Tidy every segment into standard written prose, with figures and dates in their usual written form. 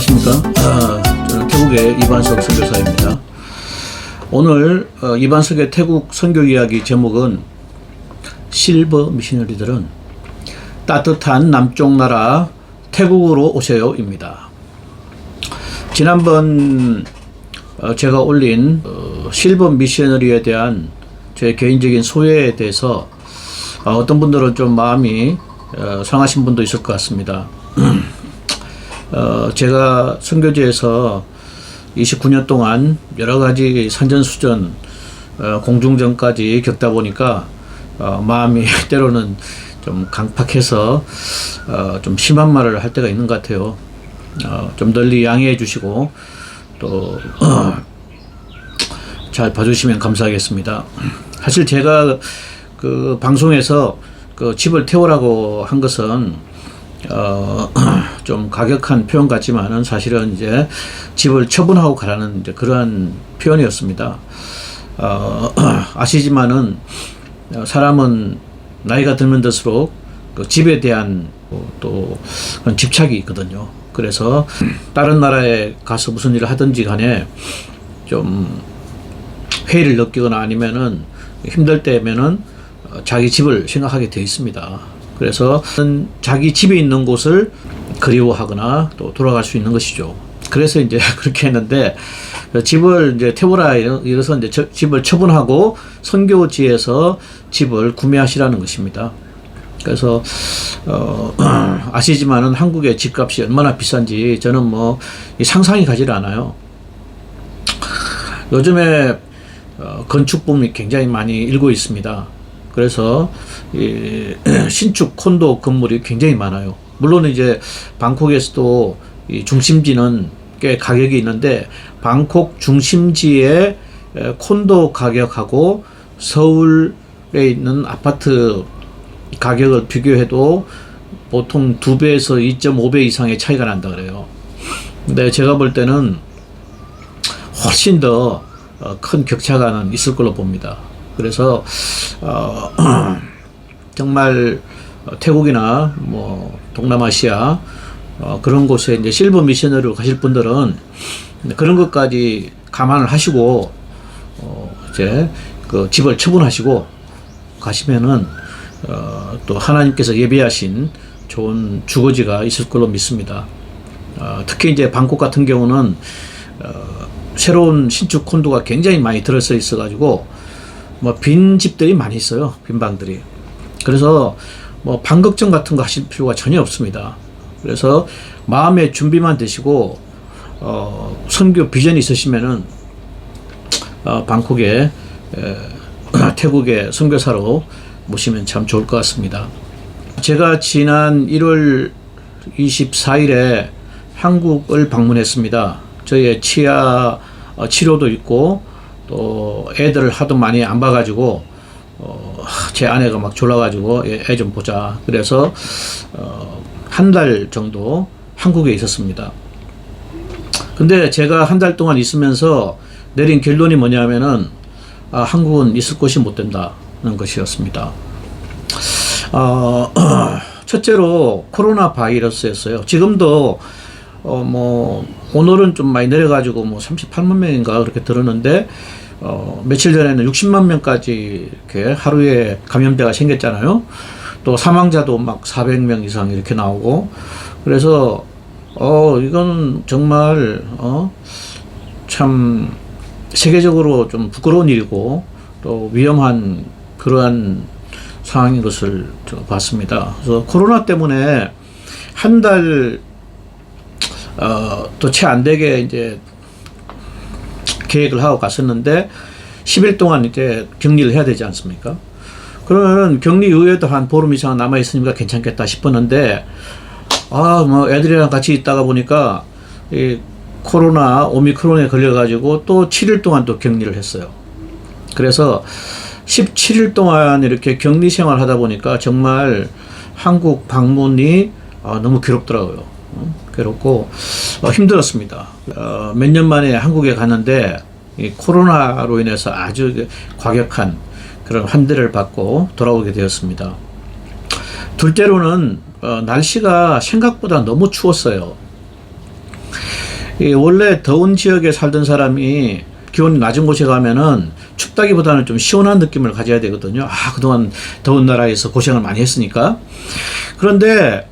안녕하십니까. 저는 태국의 이반석 선교사입니다. 오늘 이반석의 태국 선교 이야기 제목은 실버 미셔너리들은 따뜻한 남쪽 나라 태국으로 오세요 입니다. 지난번 제가 올린 실버 미셔너리에 대한 제 개인적인 소회에 대해서 어떤 분들은 좀 마음이 상하신 분도 있을 것 같습니다. 제가 선교지에서 29년 동안 여러 가지 산전수전, 공중전까지 겪다 보니까 마음이 때로는 좀 강팍해서 좀 심한 말을 할 때가 있는 것 같아요. 좀 널리 양해해 주시고 또 잘 봐주시면 감사하겠습니다. 사실 제가 그 방송에서 그 집을 태우라고 한 것은 좀 가격한 표현 같지만은 사실은 이제 집을 처분하고 가라는 이제 그러한 표현이었습니다. 아시지만은 사람은 나이가 들면 들수록 그 집에 대한 또 그런 집착이 있거든요. 그래서 다른 나라에 가서 무슨 일을 하든지 간에 좀 회의를 느끼거나 아니면은 힘들 때면은 자기 집을 생각하게 되어 있습니다. 그래서 자기 집에 있는 곳을 그리워하거나 또 돌아갈 수 있는 것이죠. 그래서 이제 그렇게 했는데 집을 이제 태우라 이래서 이제 집을 처분하고 선교지에서 집을 구매하시라는 것입니다. 그래서 아시지만은 한국의 집값이 얼마나 비싼지 저는 뭐 상상이 가지를 않아요. 요즘에 건축붐이 굉장히 많이 일고 있습니다. 그래서 이 신축 콘도 건물이 굉장히 많아요. 물론 이제 방콕에서도 이 중심지는 꽤 가격이 있는데 방콕 중심지의 콘도 가격하고 서울에 있는 아파트 가격을 비교해도 보통 2배에서 2.5배 이상의 차이가 난다 그래요. 근데 제가 볼 때는 훨씬 더 큰 격차가 있을 걸로 봅니다. 그래서 정말 태국이나 뭐 동남아시아 그런 곳에 이제 실버 미셔너리로 가실 분들은 그런 것까지 감안을 하시고 이제 그 집을 처분하시고 가시면은 또 하나님께서 예비하신 좋은 주거지가 있을 걸로 믿습니다. 특히 이제 방콕 같은 경우는 새로운 신축 콘도가 굉장히 많이 들어서 있어가지고 뭐 빈 집들이 많이 있어요. 빈 방들이. 그래서 뭐 방 걱정 같은 거 하실 필요가 전혀 없습니다. 그래서 마음의 준비만 되시고 선교 비전이 있으시면은 방콕에 태국의 선교사로 모시면 참 좋을 것 같습니다. 제가 지난 1월 24일에 한국을 방문했습니다. 저의 치아 치료도 있고 또 애들을 하도 많이 안 봐가지고 제 아내가 막 졸라가지고 애 좀 보자 그래서 한 달 정도 한국에 있었습니다. 근데 제가 한 달 동안 있으면서 내린 결론이 뭐냐면은 한국은 있을 곳이 못 된다는 것이었습니다. 첫째로 코로나 바이러스였어요. 지금도 뭐 오늘은 좀 많이 내려가지고 뭐 38만 명인가 그렇게 들었는데 며칠 전에는 60만 명까지 이렇게 하루에 감염자가 생겼잖아요. 또 사망자도 막 400명 이상 이렇게 나오고 그래서 이건 정말 참 세계적으로 좀 부끄러운 일이고 또 위험한 그러한 상황인 것을 봤습니다. 그래서 코로나 때문에 한 달 또 채 안 되게 이제 계획을 하고 갔었는데 10일 동안 이제 격리를 해야 되지 않습니까? 그러면 격리 이후에도 한 보름 이상 남아 있으니까 괜찮겠다 싶었는데 뭐 애들이랑 같이 있다가 보니까 이 코로나 오미크론에 걸려가지고 또 7일 동안 또 격리를 했어요. 그래서 17일 동안 이렇게 격리 생활 하다 보니까 정말 한국 방문이 너무 괴롭더라고요. 괴롭고 힘들었습니다. 몇 년 만에 한국에 갔는데 이 코로나로 인해서 아주 과격한 그런 환대를 받고 돌아오게 되었습니다. 둘째로는 날씨가 생각보다 너무 추웠어요. 이 원래 더운 지역에 살던 사람이 기온이 낮은 곳에 가면은 춥다기보다는 좀 시원한 느낌을 가져야 되거든요. 그동안 더운 나라에서 고생을 많이 했으니까. 그런데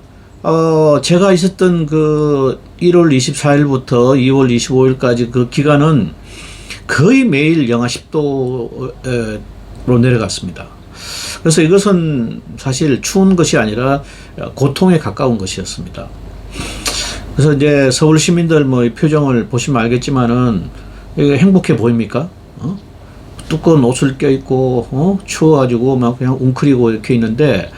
제가 있었던 그 1월 24일부터 2월 25일까지 그 기간은 거의 매일 영하 10도로 내려갔습니다. 그래서 이것은 사실 추운 것이 아니라 고통에 가까운 것이었습니다. 그래서 이제 서울 시민들 뭐 이 표정을 보시면 알겠지만은 이게 행복해 보입니까? 두꺼운 옷을 껴입고 추워가지고 막 그냥 웅크리고 이렇게 있는데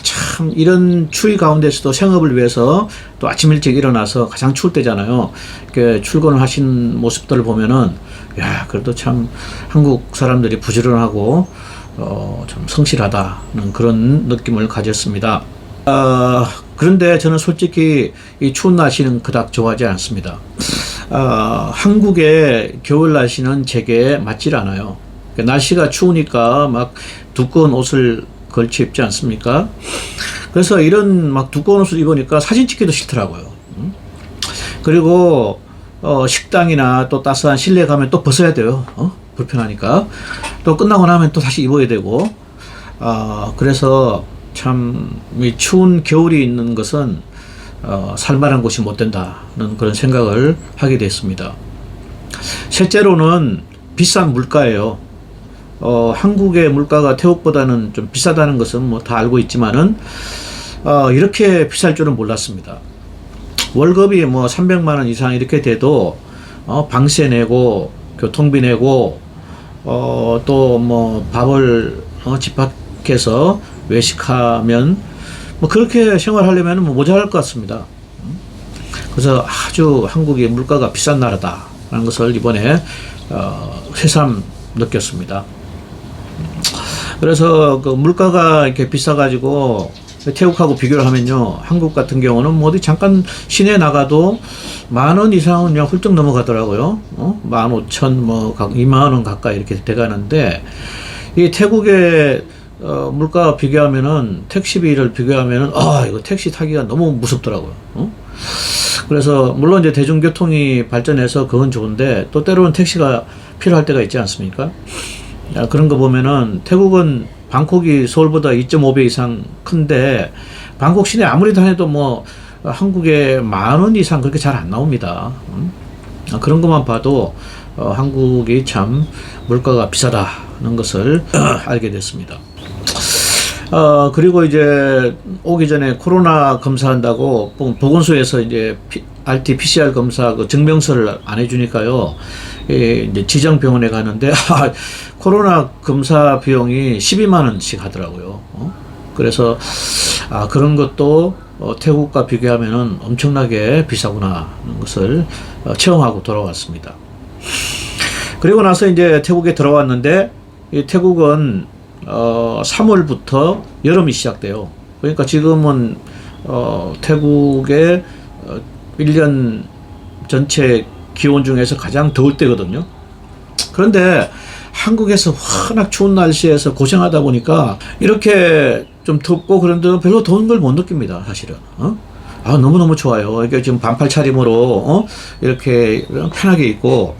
참 이런 추위 가운데서도 생업을 위해서 또 아침 일찍 일어나서 가장 추울 때잖아요. 이렇게 출근을 하신 모습들을 보면은 야 그래도 참 한국 사람들이 부지런하고 좀 성실하다는 그런 느낌을 가졌습니다. 그런데 저는 솔직히 이 추운 날씨는 그닥 좋아하지 않습니다. 한국의 겨울 날씨는 제게 맞질 않아요. 날씨가 추우니까 막 두꺼운 옷을 걸쳐 입지 않습니까? 그래서 이런 막 두꺼운 옷을 입으니까 사진 찍기도 싫더라고요. 그리고 식당이나 또 따스한 실내 가면 또 벗어야 돼요. 불편하니까. 또 끝나고 나면 또 다시 입어야 되고. 그래서 참 이 추운 겨울이 있는 것은 살만한 곳이 못 된다는 그런 생각을 하게 됐습니다. 셋째로는 비싼 물가예요. 한국의 물가가 태국보다는 좀 비싸다는 것은 뭐 다 알고 있지만은 이렇게 비쌀 줄은 몰랐습니다. 월급이 뭐 300만 원 이상 이렇게 돼도 방세 내고 교통비 내고 또 뭐 밥을 집 밖에서 외식하면 뭐 그렇게 생활하려면 뭐 모자랄 것 같습니다. 그래서 아주 한국이 물가가 비싼 나라다라는 것을 이번에 새삼 느꼈습니다. 그래서 그 물가가 이렇게 비싸가지고 태국하고 비교를 하면요, 한국 같은 경우는 뭐 어디 잠깐 시내 나가도 10,000원 이상은 그냥 훌쩍 넘어가더라고요. 15,000, 뭐 20,000원 가까이 이렇게 돼가는데 이 태국의 물가 비교하면은 택시비를 비교하면은 이거 택시 타기가 너무 무섭더라고요. 그래서 물론 이제 대중교통이 발전해서 그건 좋은데 또 때로는 택시가 필요할 때가 있지 않습니까? 그런 거 보면은 태국은 방콕이 서울보다 2.5배 이상 큰데 방콕 시내 아무리 다녀도 뭐 한국에 10,000원 이상 그렇게 잘 안 나옵니다. 그런 것만 봐도 한국이 참 물가가 비싸다는 것을 알게 됐습니다. 그리고 이제 오기 전에 코로나 검사한다고 보건소에서 이제 RT-PCR 검사 그 증명서를 안 해주니까요. 이제 지정 병원에 가는데 코로나 검사 비용이 12만 원씩 하더라고요. 그래서 그런 것도 태국과 비교하면은 엄청나게 비싸구나 하는 것을 체험하고 돌아왔습니다. 그리고 나서 이제 태국에 들어왔는데 이 태국은 3월부터 여름이 시작돼요. 그러니까 지금은 태국의 1년 전체 기온 중에서 가장 더울 때거든요. 그런데 한국에서 워낙 추운 날씨에서 고생하다 보니까 이렇게 좀 덥고 그런데 별로 더운 걸 못 느낍니다, 사실은. 너무너무 좋아요. 이게 지금 반팔 차림으로 이렇게 편하게 입고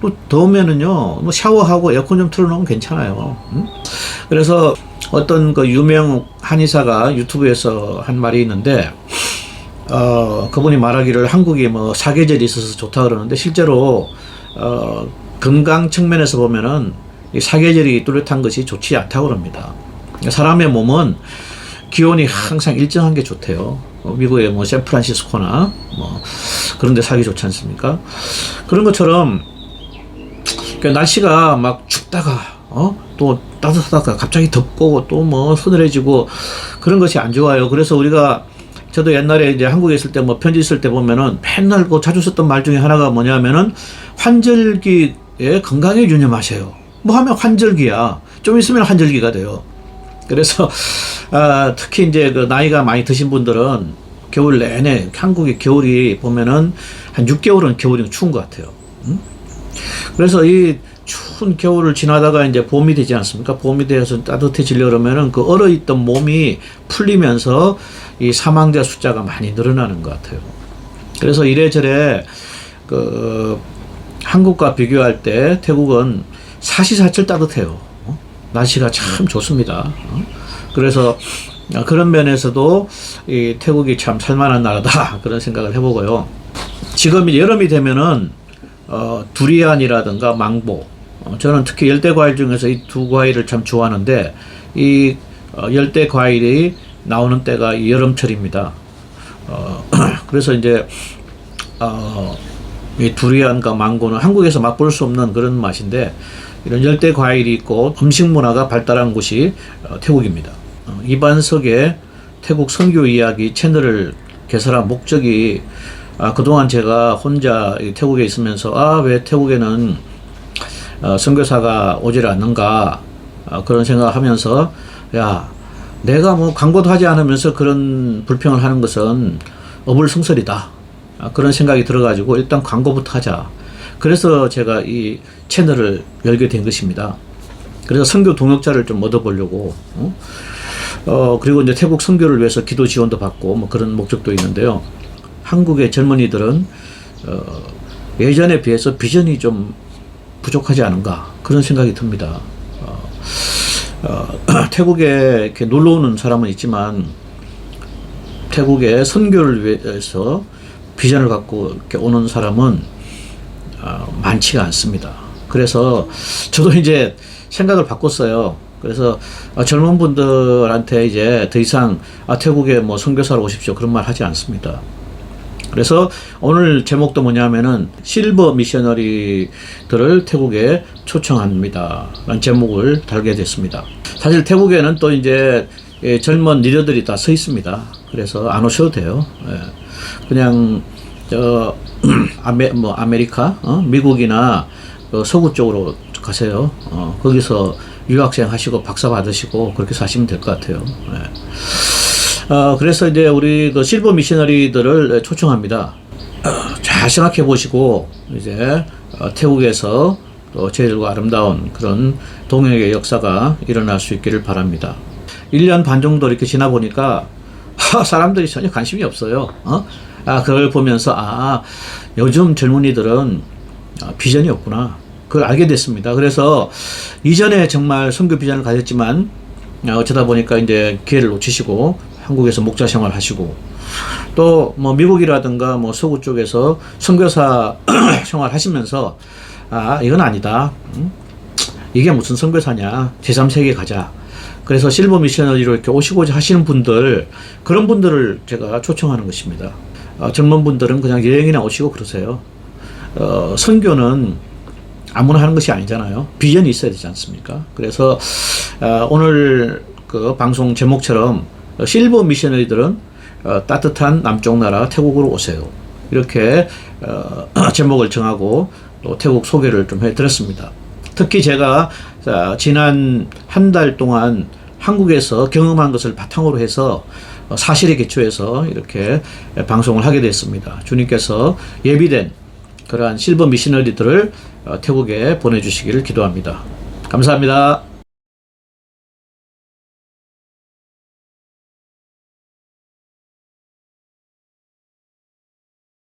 또 더우면은요, 뭐 샤워하고 에어컨 좀 틀어놓으면 괜찮아요. 그래서 어떤 그 유명 한의사가 유튜브에서 한 말이 있는데, 그분이 말하기를 한국이 뭐 사계절이 있어서 좋다 그러는데 실제로 건강 측면에서 보면은 이 사계절이 뚜렷한 것이 좋지 않다고 그럽니다. 사람의 몸은 기온이 항상 일정한 게 좋대요. 미국의 뭐 샌프란시스코나 뭐 그런 데 살기 좋지 않습니까? 그런 것처럼 날씨가 막 춥다가 또 따뜻하다가 갑자기 덥고 또 뭐 서늘해지고 그런 것이 안 좋아요. 그래서 저도 옛날에 이제 한국에 있을 때 뭐 편지 쓸 때 보면은 맨날 그 자주 썼던 말 중에 하나가 뭐냐면은 환절기에 건강에 유념하세요. 뭐 하면 환절기야. 좀 있으면 환절기가 돼요. 그래서 특히 이제 그 나이가 많이 드신 분들은 겨울 내내 한국의 겨울이 보면은 한 6개월은 겨울이 추운 것 같아요. 그래서 이 추운 겨울을 지나다가 이제 봄이 되지 않습니까? 봄이 되어서 따뜻해지려 그러면은 그 얼어있던 몸이 풀리면서 이 사망자 숫자가 많이 늘어나는 것 같아요. 그래서 이래저래 그 한국과 비교할 때 태국은 사시사철 따뜻해요. 날씨가 참 좋습니다. 그래서 그런 면에서도 이 태국이 참 살만한 나라다 그런 생각을 해보고요. 지금 여름이 되면은 두리안이라든가 망고, 저는 특히 열대 과일 중에서 이 두 과일을 참 좋아하는데 이 열대 과일이 나오는 때가 이 여름철입니다. 그래서 이제 이 두리안과 망고는 한국에서 맛볼 수 없는 그런 맛인데, 이런 열대 과일이 있고 음식 문화가 발달한 곳이 태국입니다. 이반석의 태국 선교 이야기 채널을 개설한 목적이, 그동안 제가 혼자 태국에 있으면서 왜 태국에는 선교사가 오질 않는가 그런 생각을 하면서, 야, 내가 뭐 광고도 하지 않으면서 그런 불평을 하는 것은 어불성설이다 그런 생각이 들어가지고 일단 광고부터 하자. 그래서 제가 이 채널을 열게 된 것입니다. 그래서 선교 동역자를 좀 얻어보려고, 그리고 이제 태국 선교를 위해서 기도 지원도 받고 뭐 그런 목적도 있는데요. 한국의 젊은이들은 예전에 비해서 비전이 좀 부족하지 않은가 그런 생각이 듭니다. 태국에 이렇게 놀러 오는 사람은 있지만 태국의 선교를 위해서 비전을 갖고 이렇게 오는 사람은 많지가 않습니다. 그래서 저도 이제 생각을 바꿨어요. 그래서 젊은 분들한테 이제 더 이상 태국에 뭐 선교사로 오십시오 그런 말 하지 않습니다. 그래서 오늘 제목도 뭐냐면은 실버 미셔너리들을 태국에 초청합니다 라는 제목을 달게 됐습니다. 사실 태국에는 또 이제 젊은 리더들이 다 서 있습니다. 그래서 안 오셔도 돼요. 그냥 아메리카, 미국이나 서구 쪽으로 가세요. 거기서 유학생 하시고 박사 받으시고 그렇게 사시면 될 것 같아요. 그래서 이제 우리 그 실버 미셔너리들을 초청합니다. 잘 생각해 보시고 이제 태국에서 또 제일 아름다운 그런 동역의 역사가 일어날 수 있기를 바랍니다. 1년 반 정도 이렇게 지나 보니까 사람들이 전혀 관심이 없어요. 그걸 보면서 요즘 젊은이들은 비전이 없구나 그걸 알게 됐습니다. 그래서 이전에 정말 선교 비전을 가졌지만 어쩌다 보니까 이제 기회를 놓치시고 한국에서 목자 생활 하시고 또 뭐 미국이라든가 뭐 서구 쪽에서 선교사 생활 하시면서 이건 아니다. 이게 무슨 선교사냐. 제3세계에 가자. 그래서 실버 미셔너리로 이렇게 오시고자 하시는 분들, 그런 분들을 제가 초청하는 것입니다. 젊은 분들은 그냥 여행이나 오시고 그러세요. 선교는 아무나 하는 것이 아니잖아요. 비전이 있어야 되지 않습니까? 그래서 오늘 그 방송 제목처럼 실버 미셔너리들은 따뜻한 남쪽 나라 태국으로 오세요. 이렇게 제목을 정하고 또 태국 소개를 좀 해드렸습니다. 특히 제가 지난 한 달 동안 한국에서 경험한 것을 바탕으로 해서 사실에 기초해서 이렇게 방송을 하게 됐습니다. 주님께서 예비된 그러한 실버 미셔너리들을 태국에 보내주시기를 기도합니다. 감사합니다.